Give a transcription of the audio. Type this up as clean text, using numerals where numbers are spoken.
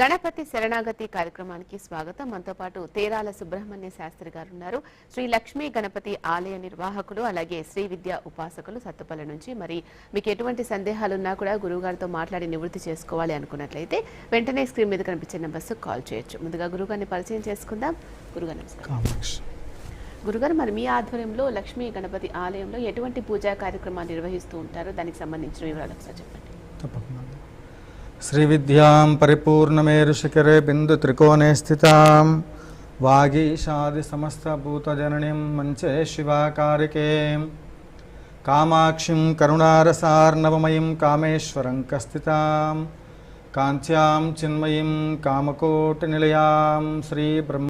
గణపతి శరణాగతి కార్యక్రమానికి స్వాగతం. మనతో పాటు తేరాల సుబ్రహ్మణ్య శాస్త్రి గారు ఉన్నారు. శ్రీ లక్ష్మీ గణపతి ఆలయ నిర్వాహకులు, అలాగే శ్రీ విద్యా ఉపాసకులు సత్తుపల్లి నుంచి. మరి మీకు ఎటువంటి సందేహాలు ఉన్నా కూడా గురుగారితో మాట్లాడి నివృత్తి చేసుకోవాలి అనుకున్నట్లయితే వెంటనే స్క్రీన్ మీద కనిపించే నెంబర్స్ కాల్ చేయొచ్చు. ముందుగా గురుగారిని పరిచయం చేసుకుందాం. గురుగారు నమస్కారం. గురుగారు, మరి మీ ఆధ్వర్యంలో లక్ష్మీ గణపతి ఆలయంలో ఎటువంటి పూజా కార్యక్రమాలు నిర్వహిస్తూ ఉంటారో దానికి సంబంధించిన వివరాలు ఒకసారి చెప్పండి. తప్పకుండా. శ్రీ విద్యాం పరిపూర్ణమేరుశిఖరే బిందు త్రికోణే స్థితాం వాగీషాది సమస్త భూతజననీం మంచే శివాకారికేం కామాక్షిం కరుణారసార్ణవమయీం కామేశ్వరం కస్థితాం కాంత్యాం చిన్మయీం కామకోటి నిలయాం శ్రీ బ్రహ్మ